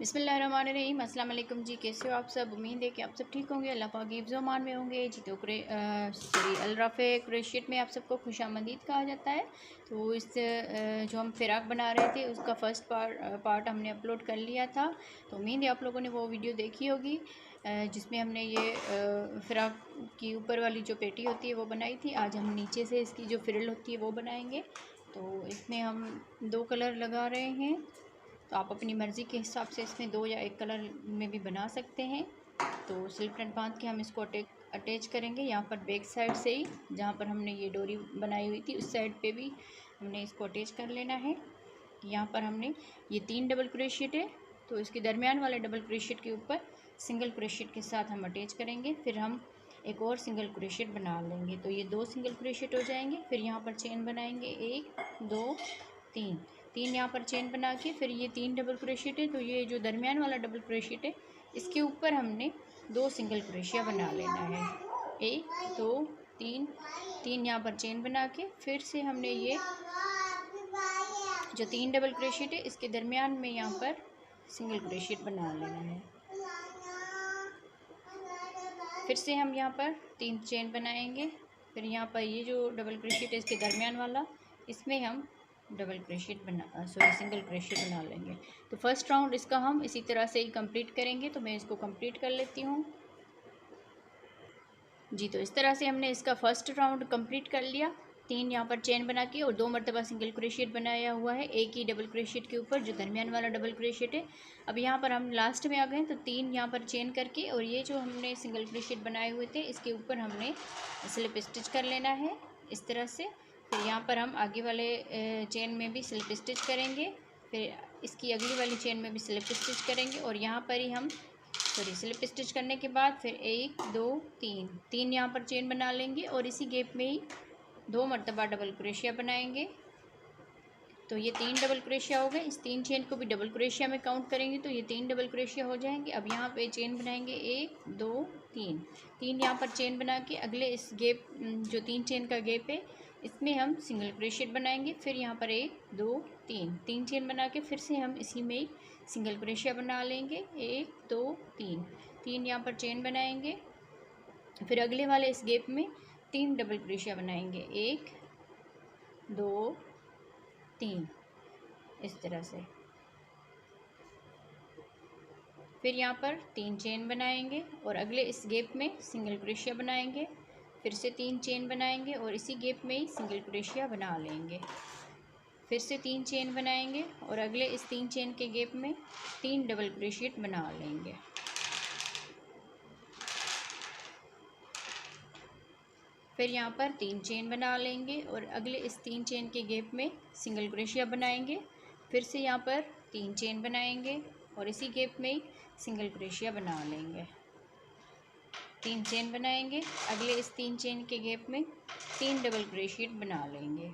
बिस्मिल्लाहिर्रहमानिर्रहीम। अस्सलाम वालेकुम जी, कैसे हो आप सब। उम्मीद है कि आप सब ठीक होंगे, अल्लाह पाक की हिफ्ज़-ओ-अमान में होंगे जी। तो अल-रफ़े क्रोशियट में आप सबको खुशामदीद कहा जाता है। तो जो हम फ़िराक बना रहे थे उसका फ़र्स्ट पार्ट हमने अपलोड कर लिया था। तो उम्मीद है आप लोगों ने वो वीडियो देखी होगी जिसमें हमने ये फ़िराक की ऊपर वाली जो पेटी होती है वो बनाई थी। आज हम नीचे से इसकी जो फ्रिल होती है वो बनाएंगे। तो इसमें हम 2 कलर लगा रहे हैं। तो आप अपनी मर्ज़ी के हिसाब से इसमें 2 या 1 कलर में भी बना सकते हैं। तो स्लिप नट बांध के हम इसको अटैच करेंगे। यहाँ पर बैक साइड से ही जहाँ पर हमने ये डोरी बनाई हुई थी उस साइड पे भी हमने इसको अटैच कर लेना है। यहाँ पर हमने ये 3 डबल क्रोशियट है, तो इसके दरमियान वाले डबल क्रोशियट के ऊपर सिंगल क्रोशियट के साथ हम अटैच करेंगे। फिर हम एक और सिंगल क्रोशियट बना लेंगे। तो ये 2 सिंगल क्रोशियट हो जाएंगे। फिर यहाँ पर चेन बनाएंगे 1 2 3 यहाँ पर चेन बना के फिर ये 3 डबल क्रोशियट है। तो ये जो दरमियान वाला डबल क्रोशियट है इसके ऊपर हमने 2 सिंगल क्रोशिया बना लेना है। 1 2 3 यहाँ पर चेन बना के फिर से हमने ये जो 3 डबल क्रोशियट है इसके दरमियान में यहाँ पर सिंगल क्रोशियट बना लेना है। फिर से हम यहाँ पर 3 चेन बनाएंगे। फिर यहाँ पर ये जो डबल क्रोशियट है इसके दरमियान वाला इसमें हम सिंगल क्रोशियट बना लेंगे। तो फर्स्ट राउंड इसका हम इसी तरह से ही कंप्लीट करेंगे। तो मैं इसको कंप्लीट कर लेती हूँ जी। तो इस तरह से हमने इसका फर्स्ट राउंड कंप्लीट कर लिया। 3 यहाँ पर चेन बना के और 2 मरतबा सिंगल क्रोशियट बनाया हुआ है एक ही डबल क्रोशियट के ऊपर जो दरमियान वाला डबल क्रोशियट है। अब यहाँ पर हम लास्ट में आ गए तो 3 यहाँ पर चेन करके और ये जो हमने सिंगल क्रोशियट बनाए हुए थे इसके ऊपर हमने स्लिप स्टिच कर लेना है इस तरह से। फिर यहाँ पर हम आगे वाले चेन में भी स्लिप स्टिच करेंगे। फिर इसकी अगली वाली चेन में भी स्लिप स्टिच करेंगे और यहाँ पर ही हम स्लिप स्टिच करने के बाद फिर 1 2 3 यहाँ पर चेन बना लेंगे और इसी गैप में ही 2 मरतबा डबल क्रोशिया बनाएंगे। तो ये 3 डबल क्रोशिया हो गए। इस 3 चेन को भी डबल क्रोशिया में काउंट करेंगे तो ये 3 डबल क्रोशिया हो जाएंगे। अब यहाँ पे चेन बनाएंगे 1 2 3 यहाँ पर चेन बना के अगले इस गैप जो 3 चेन का गैप है इसमें हम सिंगल क्रोशियट बनाएंगे। फिर यहाँ पर 1 2 3 चेन बना के फिर से हम इसी में सिंगल क्रोशिया बना लेंगे 1 2 3 यहाँ पर चेन बनाएंगे। फिर अगले वाले इस गैप में 3 डबल क्रोशिया बनाएंगे 1 2 3 इस तरह से। फिर यहाँ पर 3 चेन बनाएंगे और अगले इस गैप में सिंगल क्रोशिया बनाएंगे। फिर से 3 चेन बनाएंगे और इसी गैप में ही सिंगल क्रोशिया बना लेंगे। फिर से 3 चेन बनाएंगे और अगले इस 3 चेन के गैप में 3 डबल क्रोशियट बना लेंगे। फिर यहाँ पर 3 चेन बना लेंगे और अगले इस 3 चेन के गैप में सिंगल क्रोशिया बनाएंगे। फिर से यहाँ पर 3 चेन बनाएंगे और इसी गैप में ही सिंगल क्रोशिया बना लेंगे। 3 चेन बनाएंगे अगले इस 3 चेन के गैप में 3 डबल क्रोशियट बना लेंगे।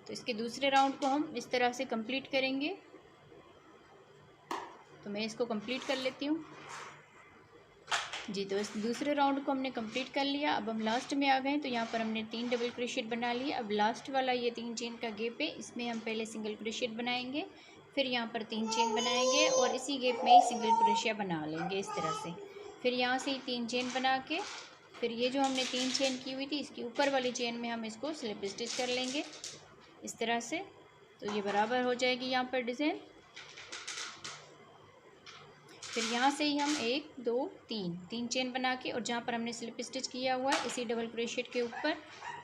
तो इसके दूसरे राउंड को हम इस तरह से कंप्लीट करेंगे। तो मैं इसको कंप्लीट कर लेती हूँ जी। तो इस दूसरे राउंड को हमने कंप्लीट कर लिया। अब हम लास्ट में आ गए तो यहाँ पर हमने 3 डबल क्रोशियट बना लिए। अब लास्ट वाला ये 3 चेन का गैप है इसमें हम पहले सिंगल क्रोशियट बनाएंगे। फिर यहाँ पर 3 चेन बनाएंगे और इसी गैप में ही सिंगल क्रोशिया बना लेंगे इस तरह से। फिर यहाँ से ही 3 चेन बना के फिर ये जो हमने 3 चेन की हुई थी इसकी ऊपर वाली चेन में हम इसको स्लिप स्टिच कर लेंगे इस तरह से। तो ये बराबर हो जाएगी यहाँ पर डिज़ाइन। फिर यहाँ से ही हम 1 2 3 चेन बना के और जहाँ पर हमने स्लिप स्टिच किया हुआ है इसी डबल क्रोशियट के ऊपर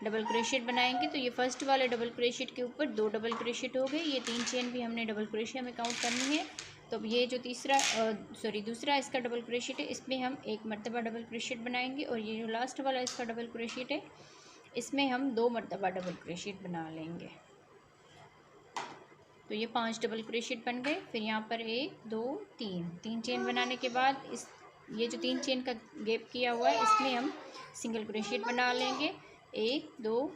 डबल क्रोशियट बनाएंगे। तो ये फर्स्ट वाले डबल क्रोशियट के ऊपर 2 डबल क्रोशियट हो गए। ये 3 चेन भी हमने डबल क्रोशिया में काउंट करनी है। तो अब ये जो दूसरा इसका डबल क्रोशियट है इसमें हम 1 मरतबा डबल क्रोशियट बनाएंगे और ये जो लास्ट वाला इसका डबल क्रोशियट है इसमें हम 2 मरतबा डबल क्रोशियट बना लेंगे। तो ये 5 डबल क्रोशियट बन गए। फिर यहाँ पर 1 2 3 चेन बनाने के बाद ये जो 3 चेन का गैप किया हुआ है इसमें हम सिंगल क्रोशियट बना लेंगे 1 2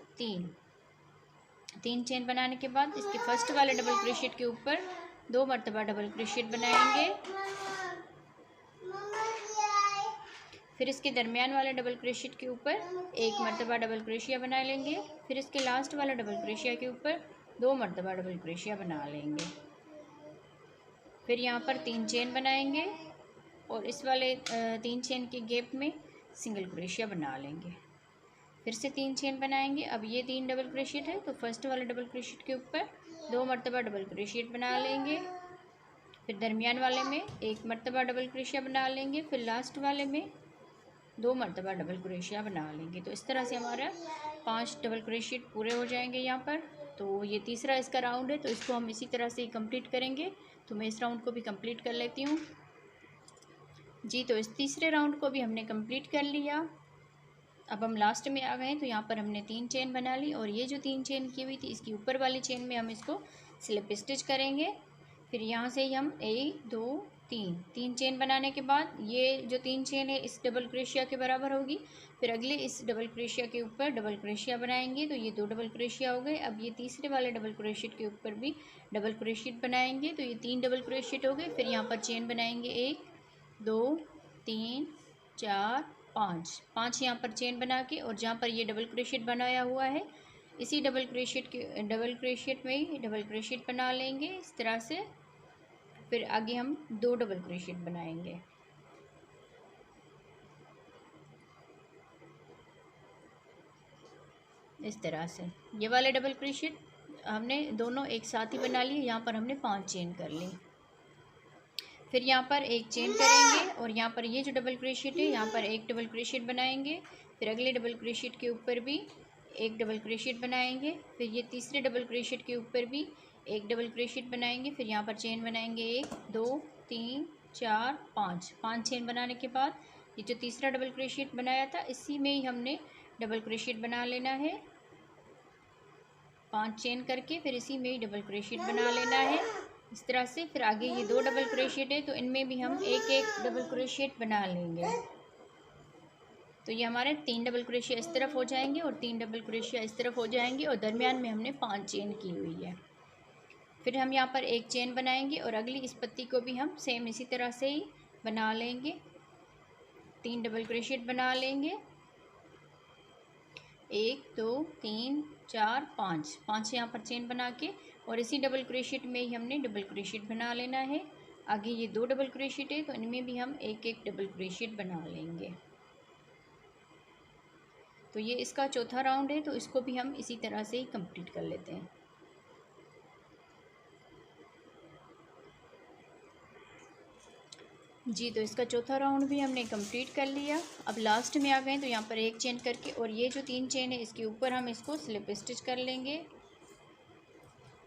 3 चेन बनाने के बाद इसके फर्स्ट वाले डबल क्रोशियट के ऊपर 2 मरतबा डबल क्रोशियट बनाएंगे। फिर इसके दरमियान वाले डबल क्रोशियट के ऊपर 1 मरतबा डबल क्रोशिया बना लेंगे। फिर इसके लास्ट वाला डबल क्रोशिया के ऊपर 2 मरतबा डबल क्रोशिया बना लेंगे। फिर यहाँ पर 3 चेन बनाएंगे और इस वाले 3 चेन के गैप में सिंगल क्रोशिया बना लेंगे। फिर से 3 चेन बनाएंगे। अब ये 3 डबल क्रोशियट है तो फर्स्ट वाले डबल क्रोशियट के ऊपर 2 मरतबा डबल क्रोशियट बना लेंगे। फिर दरमियान वाले में 1 मरतबा डबल क्रोशिया बना लेंगे। फिर लास्ट वाले में 2 मरतबा डबल क्रोशिया बना लेंगे। तो इस तरह से हमारा 5 डबल क्रोशियट पूरे हो जाएंगे यहाँ पर। तो ये तीसरा इसका राउंड है तो इसको हम इसी तरह से ही कंप्लीट करेंगे। तो मैं इस राउंड को भी कंप्लीट कर लेती हूँ जी। तो इस तीसरे राउंड को भी हमने कंप्लीट कर लिया। अब हम लास्ट में आ गए तो यहाँ पर हमने 3 चेन बना ली और ये जो 3 चेन की हुई थी इसकी ऊपर वाली चेन में हम इसको स्लिप स्टिच करेंगे। फिर यहाँ से ही हम 1 2 3 चेन बनाने के बाद ये जो 3 चेन है इस डबल क्रोशिया के बराबर होगी। फिर अगले इस डबल क्रोशिया के ऊपर डबल क्रोशिया बनाएंगे तो ये 2 डबल क्रोशिया हो गए। अब ये तीसरे वाले डबल क्रोशियट के ऊपर भी डबल क्रोशियट बनाएंगे तो ये 3 डबल क्रोशियट हो गए। फिर यहाँ पर चेन बनाएंगे 1 2 3 4 5 यहाँ पर चेन बना के और जहाँ पर ये डबल क्रोशियट बनाया हुआ है इसी डबल क्रोशियट में ही डबल क्रोशियट बना लेंगे इस तरह से। फिर आगे हम 2 डबल क्रोशियट बनाएंगे। इस तरह से ये वाले डबल क्रोशियट हमने दोनों एक साथ ही बना लिए। यहाँ पर हमने 5 चेन कर ली। फिर यहाँ पर एक चेन करेंगे और यहाँ पर ये जो डबल क्रोशियट है यहाँ पर एक डबल क्रोशियट बनाएंगे। फिर अगले डबल क्रोशियट के ऊपर भी एक डबल क्रोशियट बनाएंगे। फिर ये तीसरे डबल क्रोशियट के ऊपर भी एक डबल क्रोशियट बनाएंगे। फिर यहाँ पर चेन बनाएंगे 1 2 3 4 5 चेन बनाने के बाद ये जो तीसरा डबल क्रोशियट बनाया था इसी में ही हमने डबल क्रोशियट बना लेना है 5 चेन करके। फिर इसी में ही डबल क्रोशियट बना लेना है इस तरह से। फिर आगे ये 2 डबल क्रोशियट है तो इनमें भी हम एक एक डबल क्रोशियट बना लेंगे। तो ये हमारे 3 डबल क्रोशिया इस तरफ हो जाएंगे और 3 डबल क्रोशिया इस तरफ हो जाएंगे और दरमियान में हमने 5 चेन की हुई है। फिर हम यहाँ पर एक चेन बनाएंगे और अगली इस पत्ती को भी हम सेम इसी तरह से ही बना लेंगे। 3 डबल क्रोशियट बना लेंगे 1 2 3 4 5 यहाँ पर चेन बना के और इसी डबल क्रोशियट में ही हमने डबल क्रोशियट बना लेना है। आगे ये 2 डबल क्रोशियट है तो इनमें भी हम एक एक डबल क्रोशियट बना लेंगे। तो ये इसका चौथा राउंड है तो इसको भी हम इसी तरह से ही कंप्लीट कर लेते हैं जी। तो इसका चौथा राउंड भी हमने कंप्लीट कर लिया। अब लास्ट में आ गए तो यहाँ पर एक चेन करके और ये जो 3 चेन है इसके ऊपर हम इसको स्लिप स्टिच कर लेंगे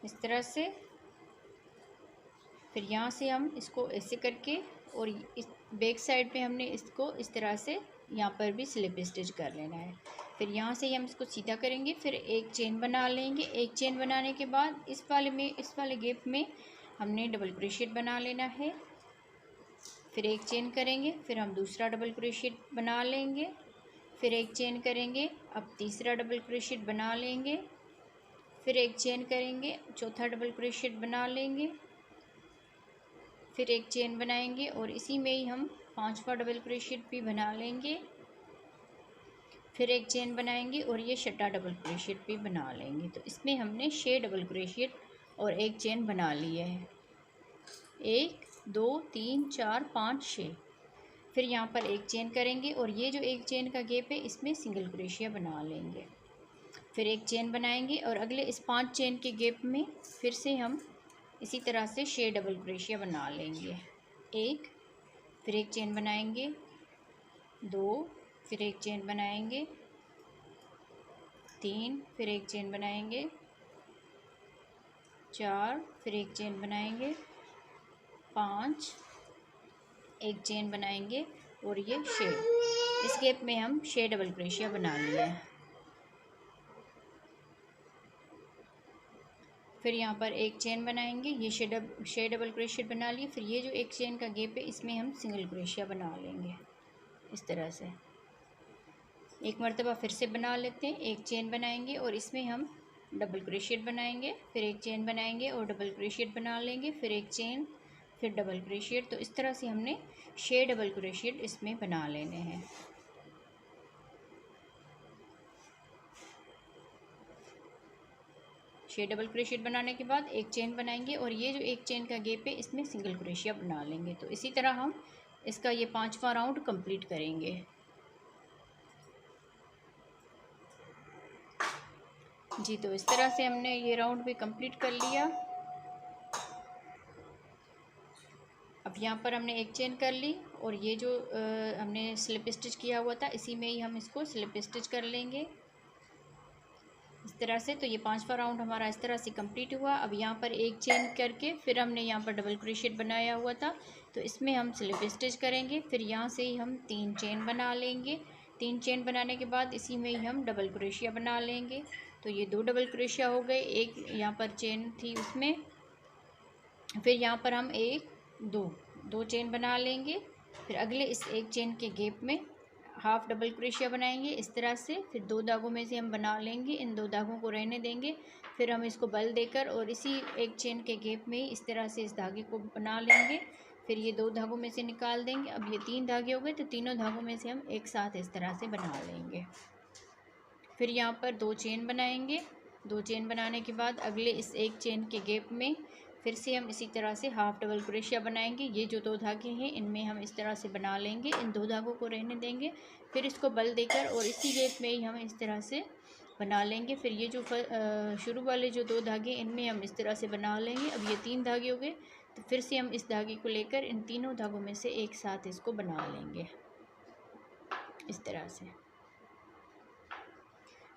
इस तरह से। फिर यहाँ से हम इसको ऐसे करके और इस बैक साइड पे हमने इसको इस तरह से यहाँ पर भी स्लिप स्टिच कर लेना है। फिर यहाँ से हम इसको सीधा करेंगे। फिर एक चेन बना लेंगे। एक चेन बनाने के बाद इस वाले गैप में हमने डबल क्रोशियट बना लेना है। फिर एक चेन करेंगे। फिर हम दूसरा डबल क्रोशियट बना लेंगे। फिर एक चेन करेंगे। अब तीसरा डबल क्रोशियट बना लेंगे। फिर एक चेन करेंगे। चौथा डबल क्रोशियट बना लेंगे। फिर एक चेन बनाएंगे और इसी में ही हम 5वां डबल क्रोशियट भी बना लेंगे। फिर एक चेन बनाएंगे और ये 6ठा डबल क्रोशियट भी बना लेंगे। तो इसमें हमने 6 डबल क्रोशियट और एक चेन बना लिए है 1 2 3 4 5 6। फिर यहाँ पर एक चेन करेंगे और ये जो एक चेन का गैप है इसमें सिंगल क्रोशिया बना लेंगे। फिर एक चेन बनाएंगे और अगले इस 5 चेन के गैप में फिर से हम इसी तरह से 6 डबल क्रोशिया बना लेंगे 1। फिर एक चेन बनाएंगे 2। फिर एक चेन बनाएंगे 3। फिर एक चेन बनाएंगे 4। फिर एक चेन बनाएंगे 5। एक चेन बनाएंगे और ये 6। इस गैप में हम 6 डबल क्रोशिया बना लिए हैं। फिर यहाँ पर एक चेन बनाएंगे। ये 6 डबल क्रोशिया बना लिए। फिर ये जो एक चेन का गैप है इसमें हम सिंगल क्रोशिया बना लेंगे इस तरह से। एक मरतबा फिर से बना लेते हैं। एक चेन बनाएंगे और इसमें हम डबल क्रोशिया बनाएंगे। फिर एक चेन बनाएंगे और डबल क्रोशिया बना लेंगे। फिर एक चेन फिर डबल क्रोशिया। तो इस तरह से हमने 6 डबल क्रोशिया इसमें बना लेने हैं। 6 6 डबल क्रोशिएट बनाने के बाद एक चेन बनाएंगे और ये जो एक चेन का गैप है इसमें सिंगल क्रोशिया बना लेंगे। तो इसी तरह हम इसका ये 5वां राउंड कंप्लीट करेंगे। जी, तो इस तरह से हमने ये राउंड भी कंप्लीट कर लिया। अब यहाँ पर हमने एक चेन कर ली और ये जो हमने स्लिप स्टिच किया हुआ था इसी में ही हम इसको स्लिप स्टिच कर लेंगे इस तरह से। तो ये 5वां राउंड हमारा इस तरह से कंप्लीट हुआ। अब यहाँ पर एक चेन करके फिर हमने यहाँ पर डबल क्रोशिएट बनाया हुआ था तो इसमें हम स्लिप स्टिच करेंगे। फिर यहाँ से ही हम 3 चेन बना लेंगे। 3 चेन बनाने के बाद इसी में ही हम डबल क्रोशिया बना लेंगे। तो ये 2 डबल क्रोशिया हो गए, एक यहाँ पर चेन थी उसमें। फिर यहाँ पर हम दो चेन बना लेंगे। फिर अगले इस एक चेन के गैप में हाफ डबल क्रोशिया बनाएंगे इस तरह से। फिर 2 धागों में से हम बना लेंगे, इन 2 धागों को रहने देंगे। फिर हम इसको बल देकर और इसी एक चेन के गैप में ही इस तरह से इस धागे को बना लेंगे। फिर ये 2 धागों में से निकाल देंगे। अब ये 3 धागे हो गए तो तीनों धागों में से हम एक साथ इस तरह से बना लेंगे। फिर यहाँ पर 2 चेन बनाएंगे। 2 चेन बनाने के बाद अगले इस एक चेन के गैप में फिर से हम इसी तरह से हाफ डबल क्रोशिया बनाएंगे। ये जो 2 धागे हैं इनमें हम इस तरह से बना लेंगे, इन 2 धागों को रहने देंगे। फिर इसको बल देकर और इसी गैप में ही हम इस तरह से बना लेंगे। फिर ये जो शुरू वाले जो 2 धागे इनमें हम इस तरह से बना लेंगे। अब ये 3 धागे हो गए तो फिर से हम इस धागे को लेकर इन तीनों धागों में से एक साथ इसको बना लेंगे इस तरह से।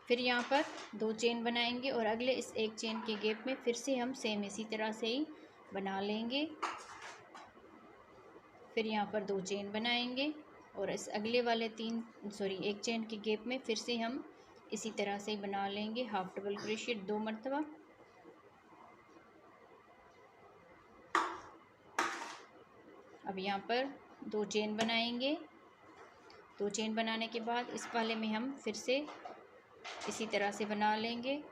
फिर यहाँ पर 2 चेन बनाएंगे और अगले इस एक चेन के गैप में फिर से हम सेम इसी तरह से ही बना लेंगे। फिर यहाँ पर 2 चेन बनाएंगे और इस अगले वाले एक चेन के गैप में फिर से हम इसी तरह से ही बना लेंगे हाफ डबल क्रोशिएट 2 मरतबा। अब यहाँ पर 2 चेन बनाएंगे। 2 चेन बनाने के बाद इस वाले में हम फिर से इसी तरह से बना लेंगे।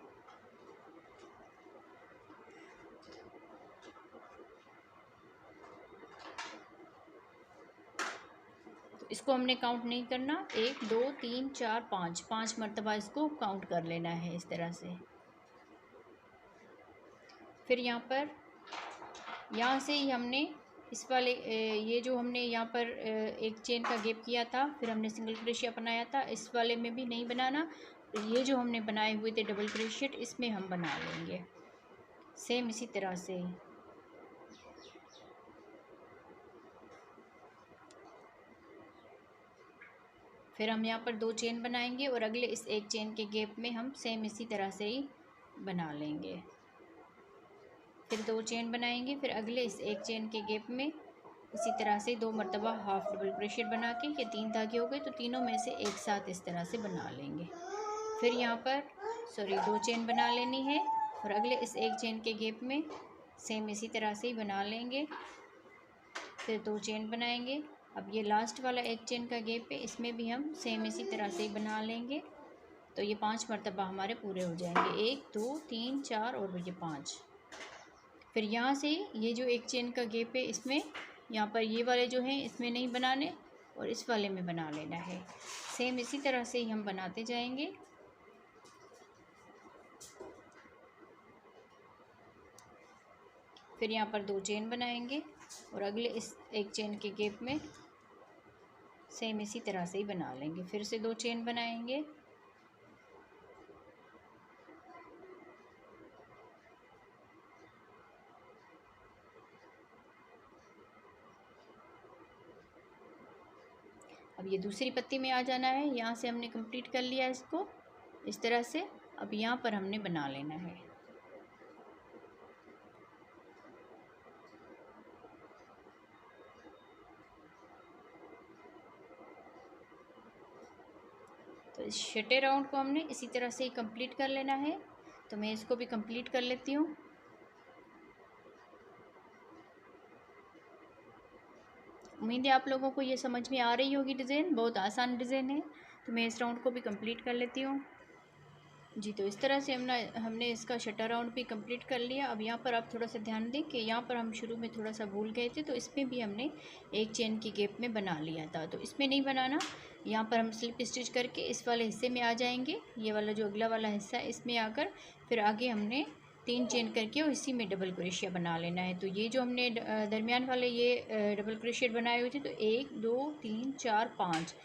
तो इसको हमने काउंट नहीं करना, 1 2 3 4 5 मरतबा इसको काउंट कर लेना है इस तरह से। फिर यहाँ से ही हमने इस वाले ये जो हमने यहाँ पर एक चेन का गैप किया था फिर हमने सिंगल क्रोशिया बनाया था, इस वाले में भी नहीं बनाना। ये जो हमने बनाए हुए थे डबल क्रोशिएट इसमें हम बना लेंगे सेम इसी तरह से। फिर हम यहाँ पर 2 चेन बनाएंगे और अगले इस एक चेन के गैप में हम सेम इसी तरह से ही बना लेंगे। फिर 2 चेन बनाएंगे। फिर अगले इस एक चेन के गैप में इसी तरह से 2 मरतबा हाफ डबल क्रोशिएट बना के ये 3 धागे हो गए तो तीनों में से एक साथ इस तरह से बना लेंगे। फिर यहाँ पर 2 चेन बना लेनी है और अगले इस एक चेन के गैप में सेम इसी तरह से ही बना लेंगे। फिर 2 चेन बनाएंगे। अब ये लास्ट वाला एक चेन का गैप है इसमें भी हम सेम इसी तरह से ही बना लेंगे। तो ये 5 मरतबा हमारे पूरे हो जाएंगे, 1 2 3 4 और ये 5। फिर यहाँ से ये जो एक चेन का गैप है इसमें यहाँ पर ये वाले जो हैं इसमें नहीं बनाने और इस वाले में बना लेना है। सेम इसी तरह से ही हम बनाते जाएंगे। फिर यहाँ पर 2 चेन बनाएंगे और अगले इस एक चेन के गैप में सेम इसी तरह से ही बना लेंगे। फिर से 2 चेन बनाएंगे। अब ये दूसरी पत्ती में आ जाना है। यहाँ से हमने कंप्लीट कर लिया इसको इस तरह से। अब यहाँ पर हमने बना लेना है। तो इस छठे राउंड को हमने इसी तरह से ही कंप्लीट कर लेना है। तो मैं इसको भी कंप्लीट कर लेती हूँ। उम्मीद है आप लोगों को ये समझ में आ रही होगी। डिज़ाइन बहुत आसान डिज़ाइन है। तो मैं इस राउंड को भी कंप्लीट कर लेती हूँ। जी, तो इस तरह से हमने इसका छठा राउंड भी कंप्लीट कर लिया। अब यहाँ पर आप थोड़ा सा ध्यान दें कि यहाँ पर हम शुरू में थोड़ा सा भूल गए थे, तो इसमें भी हमने एक चेन की गैप में बना लिया था। तो इसमें नहीं बनाना, यहाँ पर हम स्लिप स्टिच करके इस वाले हिस्से में आ जाएंगे। ये वाला जो अगला वाला हिस्सा है इसमें आकर फिर आगे हमने 3 चेन करके और इसी में डबल क्रोशिया बना लेना है। तो ये जो हमने दरमियान वाले ये डबल क्रोशिया बनाए हुए थे, तो 1 2 3 4 5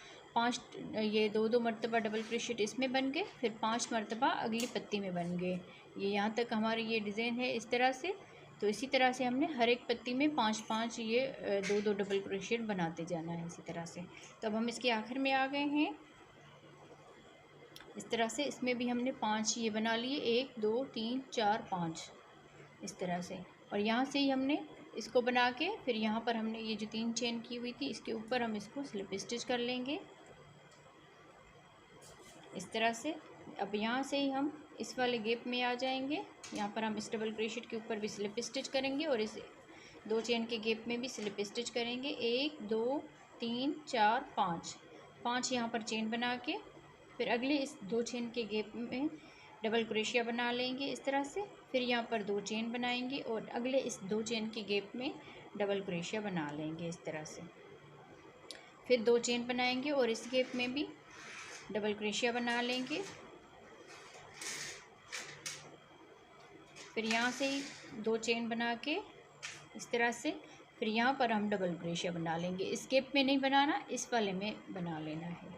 ये 2 मरतबा डबल क्रोशिया इसमें बन गए, फिर 5 मरतबा अगली पत्ती में बन गए। ये यहाँ तक हमारी ये डिज़ाइन है इस तरह से। तो इसी तरह से हमने हर एक पत्ती में 5 ये 2 डबल क्रोशिया बनाते जाना है इसी तरह से। तो अब हम इसके आखिर में आ गए हैं इस तरह से। इसमें भी हमने 5 ये बना लिए, 1 2 3 4 5 इस तरह से। और यहाँ से ही हमने इसको बना के फिर यहाँ पर हमने ये जो 3 चेन की हुई थी इसके ऊपर हम इसको स्लिप स्टिच कर लेंगे इस तरह से। अब यहाँ से ही हम इस वाले गैप में आ जाएंगे। यहाँ पर हम इस डबल क्रोशिया के ऊपर भी स्लिप स्टिच करेंगे और इस 2 चेन के गैप में भी स्लिप स्टिच करेंगे। 1 2 3 4 5 यहाँ पर चेन बना के फिर अगले इस 2 चेन के गैप में डबल क्रोशिया बना लेंगे इस तरह से। फिर यहाँ पर 2 चेन बनाएंगे और अगले इस 2 चेन के गैप में डबल क्रोशिया बना लेंगे इस तरह से। फिर 2 चेन बनाएंगे और इस गैप में भी डबल क्रोशिया बना लेंगे। फिर यहाँ से ही 2 चेन बना के इस तरह से फिर यहाँ पर हम डबल क्रोशिया बना लेंगे। इस गैप में नहीं बनाना, इस वाले में बना लेना है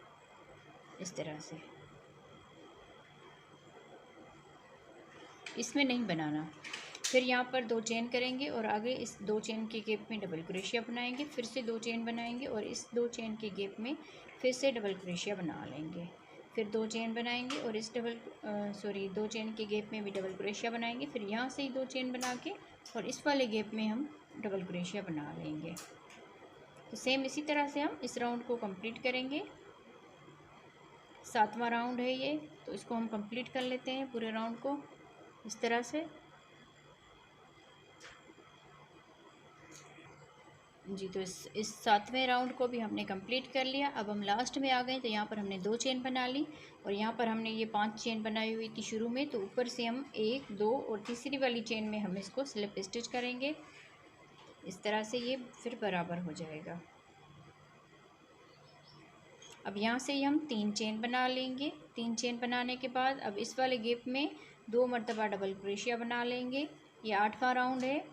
इस तरह से, इसमें नहीं बनाना। फिर यहाँ पर 2 चेन करेंगे और आगे इस 2 चेन के गैप में डबल क्रोशिया बनाएंगे। फिर से 2 चेन बनाएंगे और इस 2 चेन के गैप में फिर से डबल क्रोशिया बना लेंगे। फिर 2 चेन बनाएंगे और इस 2 चेन के गैप में भी डबल क्रोशिया बनाएंगे। फिर यहाँ से ही 2 चेन बना के और इस वाले गैप में हम डबल क्रोशिया बना लेंगे। तो सेम इसी तरह से हम इस राउंड को कंप्लीट करेंगे। 7वां राउंड है ये, तो इसको हम कंप्लीट कर लेते हैं पूरे राउंड को इस तरह से। जी, तो इस 7वें राउंड को भी हमने कंप्लीट कर लिया। अब हम लास्ट में आ गए। तो यहाँ पर हमने 2 चेन बना ली और यहाँ पर हमने ये 5 चेन बनाई हुई थी शुरू में, तो ऊपर से हम 1 2 और तीसरी वाली चेन में हम इसको स्लिप स्टिच करेंगे इस तरह से। ये फिर बराबर हो जाएगा। अब यहाँ से ही हम 3 चेन बना लेंगे। 3 चेन बनाने के बाद अब इस वाले गैप में 2 मरतबा डबल क्रोशिया बना लेंगे। ये 8वां राउंड है।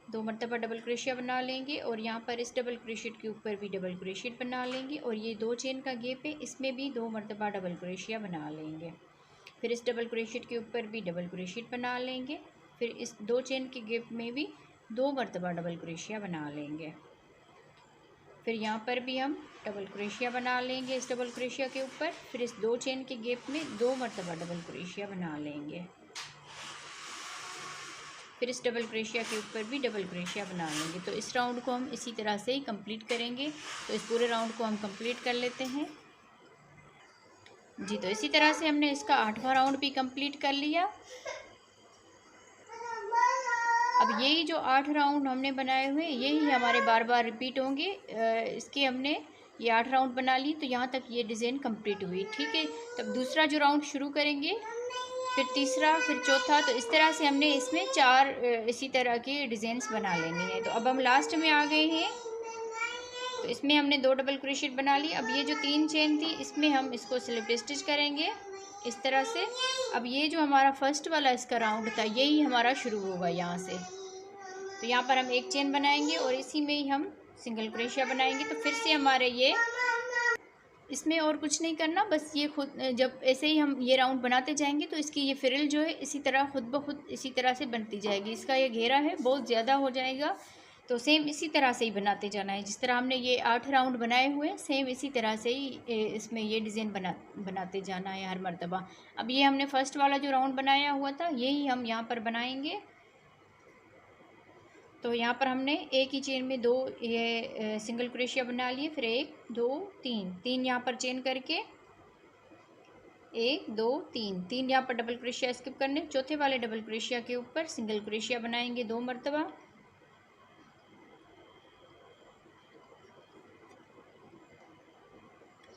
2 मरतबा डबल क्रोशिया बना लेंगे और यहाँ पर इस डबल क्रोशिया के ऊपर भी डबल क्रोशिया बना लेंगे और ये 2 चेन का गैप है, इसमें भी 2 मरतबा डबल क्रोशिया बना लेंगे। फिर इस डबल क्रोशिया के ऊपर भी डबल क्रोशिया बना लेंगे। फिर इस 2 चेन के गैप में भी 2 मरतबा डबल क्रोशिया बना लेंगे। फिर यहाँ पर भी हम डबल क्रोशिया बना लेंगे इस डबल क्रोशिया के ऊपर। फिर इस 2 चेन के गैप में 2 मरतबा डबल क्रोशिया बना लेंगे। फिर इस डबल क्रोशिया के ऊपर भी डबल क्रोशिया बना लेंगे। तो इस राउंड को हम इसी तरह से ही कंप्लीट करेंगे। तो इस पूरे राउंड को हम कंप्लीट कर लेते हैं। जी, तो इसी तरह से हमने इसका 8वां राउंड भी कंप्लीट कर लिया। अब यही जो 8 राउंड हमने बनाए हुए यही हमारे बार बार रिपीट होंगे। इसके हमने ये 8 राउंड बना ली, तो यहाँ तक ये डिज़ाइन कंप्लीट हुई। ठीक है, तब दूसरा जो राउंड शुरू करेंगे, फिर तीसरा, फिर चौथा। तो इस तरह से हमने इसमें 4 इसी तरह की डिज़ाइंस बना लेनी है। तो अब हम लास्ट में आ गए हैं। तो इसमें हमने 2 डबल क्रोशिया बना ली। अब ये जो 3 चेन थी इसमें हम इसको स्लिप स्टिच करेंगे इस तरह से। अब ये जो हमारा फर्स्ट वाला इसका राउंड था यही हमारा शुरू होगा यहाँ से। तो यहाँ पर हम 1 चेन बनाएंगे और इसी में ही हम सिंगल क्रोशिया बनाएंगे। तो फिर से हमारे ये इसमें और कुछ नहीं करना, बस ये खुद जब ऐसे ही हम ये राउंड बनाते जाएंगे तो इसकी ये फ्रिल जो है इसी तरह खुद ब खुद इसी तरह से बनती जाएगी। इसका ये घेरा है बहुत ज़्यादा हो जाएगा, तो सेम इसी तरह से ही बनाते जाना है। जिस तरह हमने ये 8 राउंड बनाए हुए हैं सेम इसी तरह से ही इसमें ये डिज़ाइन बनाते जाना है हर मर्तबा। अब ये हमने फर्स्ट वाला जो राउंड बनाया हुआ था यही हम यहाँ पर बनाएंगे। तो यहाँ पर हमने एक ही चेन में 2 ये सिंगल क्रोशिया बना लिए। फिर 1 2 3 यहाँ पर चेन करके 1 2 3 यहाँ पर डबल क्रोशिया स्किप करने, चौथे वाले डबल क्रोशिया के ऊपर सिंगल क्रोशिया बनाएंगे 2 मरतबा।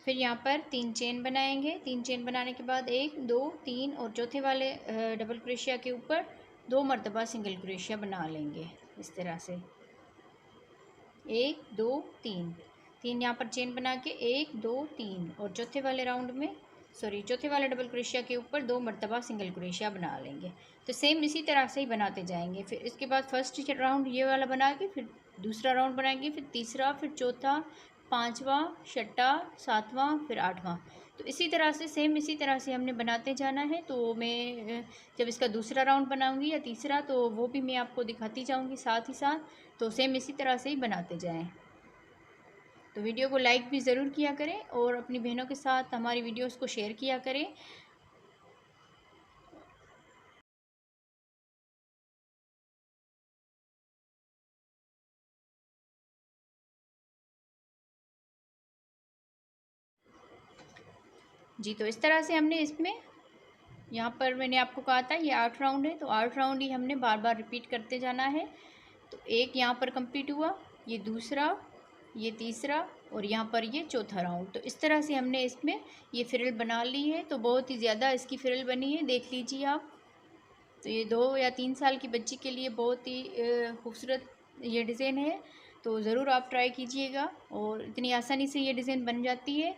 फिर यहाँ पर 3 चेन बनाएंगे। 3 चेन बनाने के बाद 1 2 3 और चौथे वाले डबल क्रोशिया के ऊपर 2 मरतबा सिंगल क्रोशिया बना लेंगे इस तरह से। 1 2 3 यहाँ पर चेन बना के 1 2 3 और चौथे वाले राउंड में सॉरी चौथे वाले डबल क्रोशिया के ऊपर 2 मरतबा सिंगल क्रोशिया बना लेंगे। तो सेम इसी तरह से ही बनाते जाएंगे। फिर इसके बाद फर्स्ट राउंड ये वाला बना के फिर दूसरा राउंड बनाएंगे, फिर तीसरा, फिर चौथा, पाँचवा, छठा, सातवां, फिर आठवां। तो इसी तरह से सेम इसी तरह से हमने बनाते जाना है। तो मैं जब इसका दूसरा राउंड बनाऊंगी या तीसरा तो वो भी मैं आपको दिखाती जाऊंगी साथ ही साथ। तो सेम इसी तरह से ही बनाते जाएं। तो वीडियो को लाइक भी ज़रूर किया करें और अपनी बहनों के साथ हमारी वीडियोस को शेयर किया करें। जी तो इस तरह से हमने इसमें यहाँ पर मैंने आपको कहा था ये 8 राउंड है, तो 8 राउंड ही हमने बार बार रिपीट करते जाना है। तो एक यहाँ पर कंप्लीट हुआ, ये दूसरा, ये तीसरा और यहाँ पर ये चौथा राउंड। तो इस तरह से हमने इसमें ये फ्रिल बना ली है। तो बहुत ही ज़्यादा इसकी फ्रिल बनी है, देख लीजिए आप। तो ये 2 या 3 साल की बच्ची के लिए बहुत ही खूबसूरत ये डिज़ाइन है। तो ज़रूर आप ट्राई कीजिएगा और इतनी आसानी से ये डिज़ाइन बन जाती है।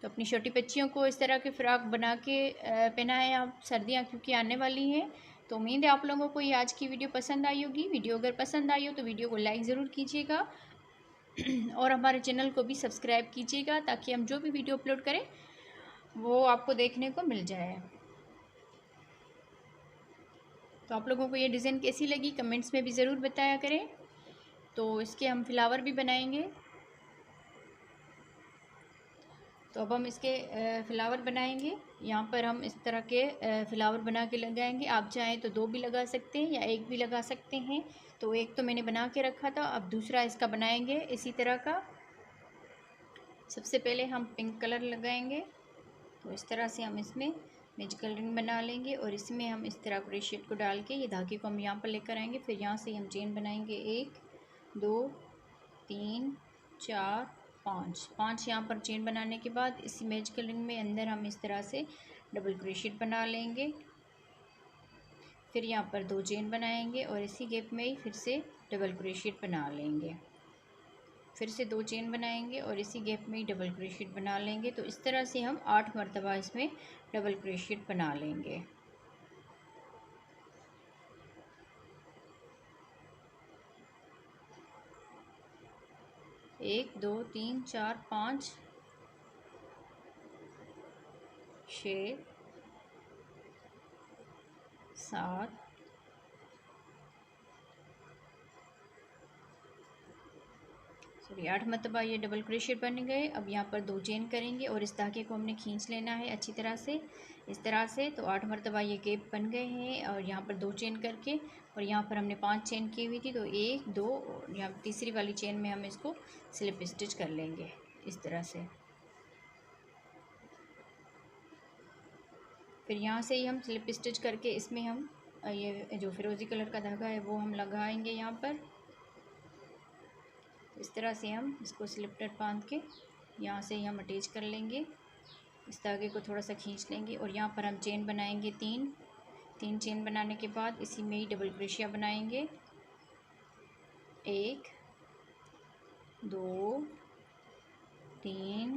तो अपनी छोटी बच्चियों को इस तरह के फ़्रॉक बना के पहनाएं आप, सर्दियाँ क्योंकि आने वाली हैं। तो उम्मीद है आप लोगों को ये आज की वीडियो पसंद आई होगी। वीडियो अगर पसंद आई हो तो वीडियो को लाइक ज़रूर कीजिएगा और हमारे चैनल को भी सब्सक्राइब कीजिएगा ताकि हम जो भी वीडियो अपलोड करें वो आपको देखने को मिल जाए। तो आप लोगों को ये डिज़ाइन कैसी लगी कमेंट्स में भी ज़रूर बताया करें। तो इसके हम फ्लावर भी बनाएंगे। तो अब हम इसके फ्लावर बनाएंगे। यहाँ पर हम इस तरह के फ्लावर बना के लगाएंगे। आप चाहें तो 2 भी लगा सकते हैं या 1 भी लगा सकते हैं। तो एक तो मैंने बना के रखा था, अब दूसरा इसका बनाएंगे इसी तरह का। सबसे पहले हम पिंक कलर लगाएंगे। तो इस तरह से हम इसमें मैजिकल रिंग बना लेंगे और इसमें हम इस तरह क्रोशेट को डाल के ये धागे को हम यहाँ पर लेकर आएंगे। फिर यहाँ से हम चेन बनाएंगे 1 2 3 4 5 यहाँ पर चेन बनाने के बाद इसी मैजिकल रिंग में अंदर हम इस तरह से डबल क्रोशेट बना लेंगे। फिर यहाँ पर 2 चेन बनाएंगे और इसी गैप में ही फिर से डबल क्रोशेट बना लेंगे। फिर से 2 चेन बनाएंगे और इसी गैप में ही डबल क्रोशेट बना लेंगे। तो इस तरह से हम 8 मरतबा इसमें डबल क्रोशेट बना लेंगे। एक 2 3 4 5 6 7 सॉरी 8 मरतबा ये डबल क्रोशेट बन गए। अब यहाँ पर 2 चेन करेंगे और इस धागे को हमने खींच लेना है अच्छी तरह से, इस तरह से। तो 8 मरतबा ये गैप बन गए हैं और यहाँ पर 2 चेन करके और यहाँ पर हमने 5 चेन की हुई थी। तो 1 2 और यहाँ तीसरी वाली चेन में हम इसको स्लिप स्टिच कर लेंगे इस तरह से। फिर यहाँ से ही हम स्लिप स्टिच करके इसमें हम ये जो फिरोज़ी कलर का धागा है वो हम लगाएंगे यहाँ पर। इस तरह से हम इसको स्लिप नट बांध के यहाँ से ही हम अटैच कर लेंगे। इस धागे को थोड़ा सा खींच लेंगे और यहाँ पर हम चेन बनाएंगे 3 चेन बनाने के बाद इसी में ही डबल क्रोशिया बनाएंगे 1 2 3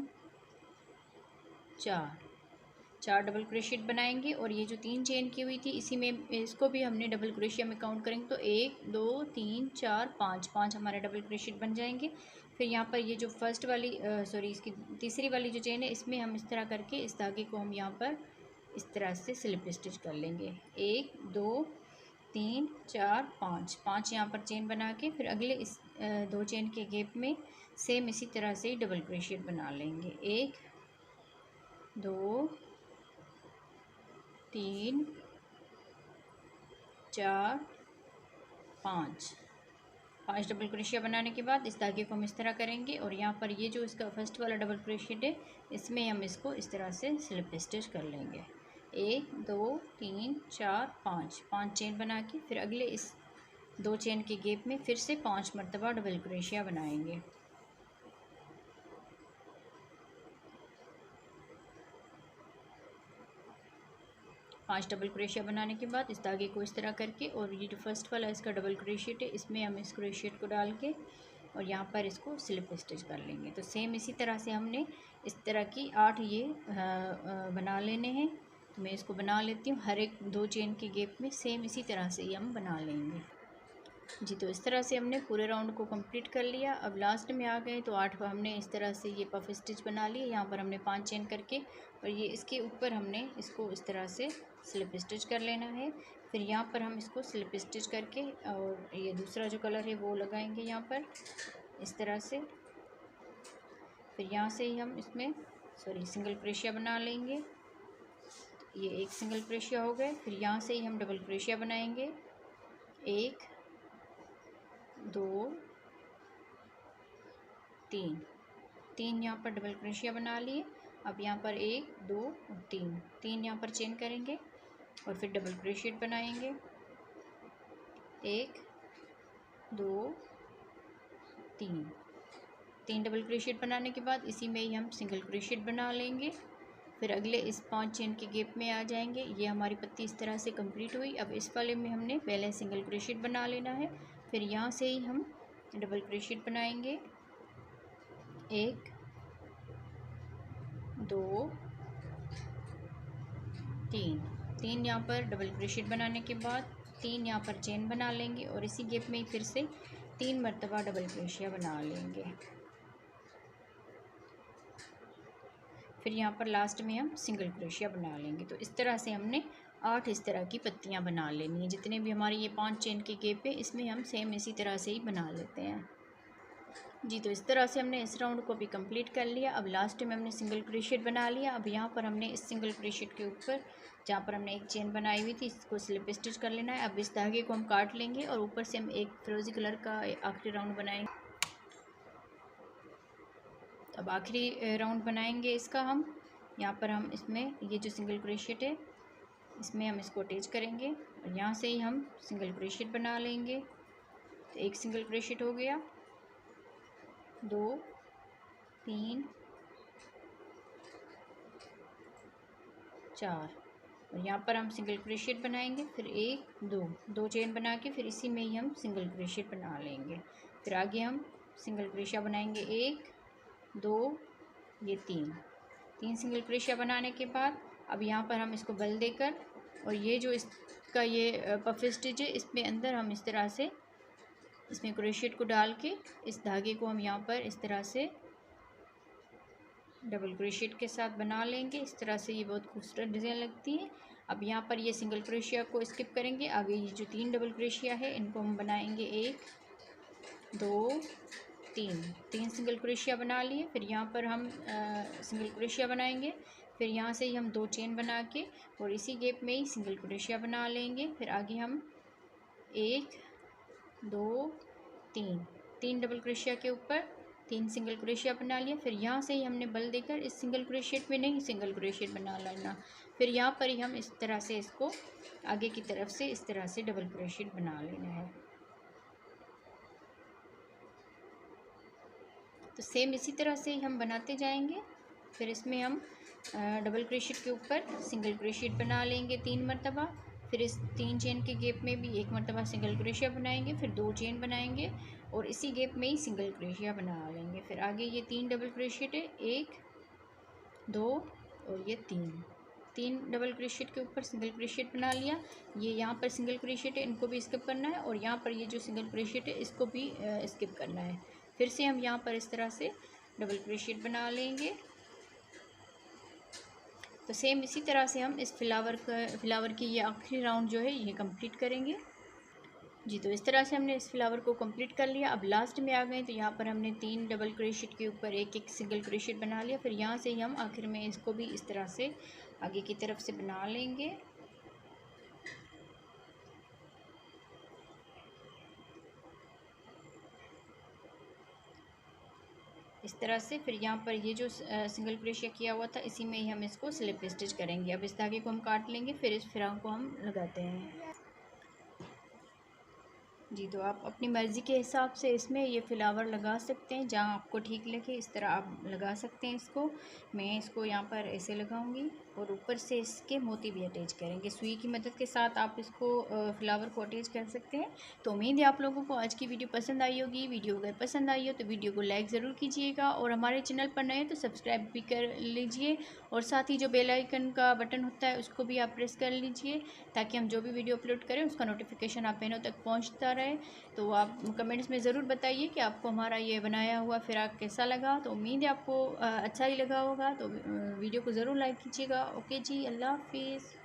4 डबल क्रोशिया बनाएंगे और ये जो 3 चेन की हुई थी इसी में इसको भी हमने डबल क्रोशिया में काउंट करेंगे। तो 1 2 3 4 5 हमारे डबल क्रोशिया बन जाएंगे। फिर यहाँ पर ये जो फर्स्ट वाली सॉरी इसकी तीसरी वाली जो चेन है इसमें हम इस तरह करके इस धागे को हम यहाँ पर इस तरह से स्लिप स्टिच कर लेंगे 1 2 3 4 5 यहाँ पर चेन बना के फिर अगले इस 2 चेन के गैप में सेम इसी तरह से डबल क्रोशिया बना लेंगे 1 2 3 4 5 डबल क्रोशिया बनाने के बाद इस धागे को हम इस तरह करेंगे और यहाँ पर ये जो इसका फर्स्ट वाला डबल क्रोशिया है इसमें हम इसको इस तरह से स्लिप स्टिच कर लेंगे 1 2 3 4 5 चेन बना के फिर अगले इस 2 चेन के गैप में फिर से 5 मरतबा डबल क्रोशिया बनाएंगे। पांच डबल क्रोशिया बनाने के बाद इस धागे को इस तरह करके और ये जो फर्स्ट वाला इसका डबल क्रोशिया है इसमें हम इस क्रोशिया को डाल के और यहाँ पर इसको स्लिप स्टिच कर लेंगे। तो सेम इसी तरह से हमने इस तरह की 8 ये बना लेने हैं। तो मैं इसको बना लेती हूँ, हर एक 2 चेन के गैप में सेम इसी तरह से ही हम बना लेंगे जी। तो इस तरह से हमने पूरे राउंड को कंप्लीट कर लिया। अब लास्ट में आ गए तो 8 हमने इस तरह से ये पफ स्टिच बना लिए। यहाँ पर हमने 5 चेन करके और ये इसके ऊपर हमने इसको इस तरह से स्लिप स्टिच कर लेना है। फिर यहाँ पर हम इसको स्लिप स्टिच करके और ये दूसरा जो कलर है वो लगाएंगे यहाँ पर इस तरह से। फिर यहाँ से ही हम इसमें सिंगल क्रोशिया बना लेंगे। ये एक सिंगल क्रोशिया हो गए। फिर यहाँ से ही हम डबल क्रोशिया बनाएंगे, 1 2 3 3 यहाँ पर डबल क्रोशिया बना लिए। अब यहाँ पर 1 2 और 3 यहाँ पर चेन करेंगे और फिर डबल क्रोशिया बनाएंगे, 1 2 3 डबल क्रोशिया बनाने के बाद इसी में ही हम सिंगल क्रोशिया बना लेंगे। फिर अगले इस 5 चेन के गैप में आ जाएंगे। ये हमारी पत्ती इस तरह से कंप्लीट हुई। अब इस वाले में हमने पहले सिंगल क्रोशिया बना लेना है। फिर यहाँ से ही हम डबल क्रोशिया बनाएंगे, 1 2 3 यहाँ पर डबल क्रोशिया बनाने के बाद 3 यहाँ पर चेन बना लेंगे और इसी गैप में ही फिर से 3 मरतबा डबल क्रोशिया बना लेंगे। फिर यहाँ पर लास्ट में हम सिंगल क्रोशिया बना लेंगे। तो इस तरह से हमने 8 इस तरह की पत्तियाँ बना लेनी है। जितने भी हमारे ये 5 चेन के गैप है इसमें हम सेम इसी तरह से ही बना लेते हैं जी। तो इस तरह से हमने इस राउंड को भी कंप्लीट कर लिया। अब लास्ट में हमने सिंगल क्रोशिया बना लिया। अब यहाँ पर हमने इस सिंगल क्रोशिया के ऊपर जहाँ पर हमने एक चेन बनाई हुई थी इसको स्लिप स्टिच कर लेना है। अब इस धागे को हम काट लेंगे और ऊपर से हम एक फिरोजी कलर का आखिरी राउंड बनाएंगे। अब आखिरी राउंड बनाएंगे इसका हम। यहाँ पर हम इसमें ये जो सिंगल क्रोशिया है इसमें हम इसको अटैच करेंगे और यहाँ से ही हम सिंगल क्रोशिया बना लेंगे। तो एक सिंगल क्रोशिया हो गया, 2 3 4 और यहाँ पर हम सिंगल क्रोशिया बनाएंगे। फिर 1 2 चेन बना के फिर इसी में ही हम सिंगल क्रोशिया बना लेंगे। फिर आगे हम सिंगल क्रोशिया बनाएंगे, 1 2 ये 3 सिंगल क्रोशिया बनाने के बाद अब यहाँ पर हम इसको बल देकर और ये जो इसका ये पफ स्टिच है इसमें अंदर हम इस तरह से इसमें क्रोशिया को डाल के इस धागे को हम यहाँ पर इस तरह से डबल क्रोशिया के साथ बना लेंगे। इस तरह से ये बहुत खूबसूरत डिज़ाइन लगती है। अब यहाँ पर ये सिंगल क्रोशिया को स्किप करेंगे। आगे ये जो 3 डबल क्रोशिया है इनको हम बनाएंगे, 1 2 3 सिंगल क्रोशिया बना लिए। फिर यहाँ पर हम सिंगल क्रोशिया बनाएंगे। फिर यहाँ से ही हम 2 चेन बना के और इसी गैप में ही सिंगल क्रोशिया बना लेंगे। फिर आगे हम 1 2 3 डबल क्रोशिया के ऊपर 3 सिंगल क्रोशिया बना लिया। फिर यहाँ से ही हमने बल देकर इस सिंगल क्रोशिया में नहीं सिंगल क्रोशिया बना लेना। फिर यहाँ पर ही हम इस तरह से इसको आगे की तरफ से इस तरह से डबल क्रोशिया बना लेना है। तो सेम इसी तरह से ही हम बनाते जाएंगे। फिर इसमें हम डबल क्रोशिया के ऊपर सिंगल क्रोशिया बना लेंगे 3 मरतबा। फिर इस 3 चेन के गैप में भी 1 मरतबा सिंगल क्रोशिया बनाएंगे। फिर 2 चेन बनाएंगे और इसी गैप में ही सिंगल क्रोशिया बना लेंगे। फिर आगे ये 3 डबल क्रोशिया है, 1 2 और ये 3 डबल क्रोशिया के ऊपर सिंगल क्रोशिया बना लिया। ये यहाँ पर सिंगल क्रोशिया है इनको भी स्किप करना है और यहाँ पर ये जो सिंगल क्रोशिया है इसको भी स्किप करना है। फिर से हम यहाँ पर इस तरह से डबल क्रोशिया बना लेंगे। तो सेम इसी तरह से हम इस फ्लावर की ये आखिरी राउंड जो है ये कंप्लीट करेंगे जी। तो इस तरह से हमने इस फ्लावर को कंप्लीट कर लिया। अब लास्ट में आ गए तो यहाँ पर हमने 3 डबल क्रोशिया के ऊपर एक सिंगल क्रोशिया बना लिया। फिर यहाँ से ही हम आखिर में इसको भी इस तरह से आगे की तरफ से बना लेंगे। इस तरह से फिर यहाँ पर ये जो सिंगल क्रोशिया किया हुआ था इसी में ही हम इसको स्लिप स्टिच करेंगे। अब इस धागे को हम काट लेंगे। फिर इस फ्राक को हम लगाते हैं। जी, तो आप अपनी मर्ज़ी के हिसाब से इसमें ये फ्लावर लगा सकते हैं, जहाँ आपको ठीक लगे इस तरह आप लगा सकते हैं इसको। मैं इसको यहाँ पर ऐसे लगाऊंगी और ऊपर से इसके मोती भी अटैच करेंगे। सुई की मदद के साथ आप इसको फ्लावर को अटैच कर सकते हैं। तो उम्मीद है आप लोगों को आज की वीडियो पसंद आई होगी। वीडियो अगर पसंद आई हो तो वीडियो को लाइक ज़रूर कीजिएगा और हमारे चैनल पर नए तो सब्सक्राइब भी कर लीजिए और साथ ही जो बेल आइकन का बटन होता है उसको भी आप प्रेस कर लीजिए, ताकि हम जो भी वीडियो अपलोड करें उसका नोटिफिकेशन आप बहनों तक पहुंचता रहे। तो आप कमेंट्स में ज़रूर बताइए कि आपको हमारा ये बनाया हुआ फ़िराक कैसा लगा। तो उम्मीद है आपको अच्छा ही लगा होगा। तो वीडियो को ज़रूर लाइक कीजिएगा। ओके जी, अल्लाह हाफिज़।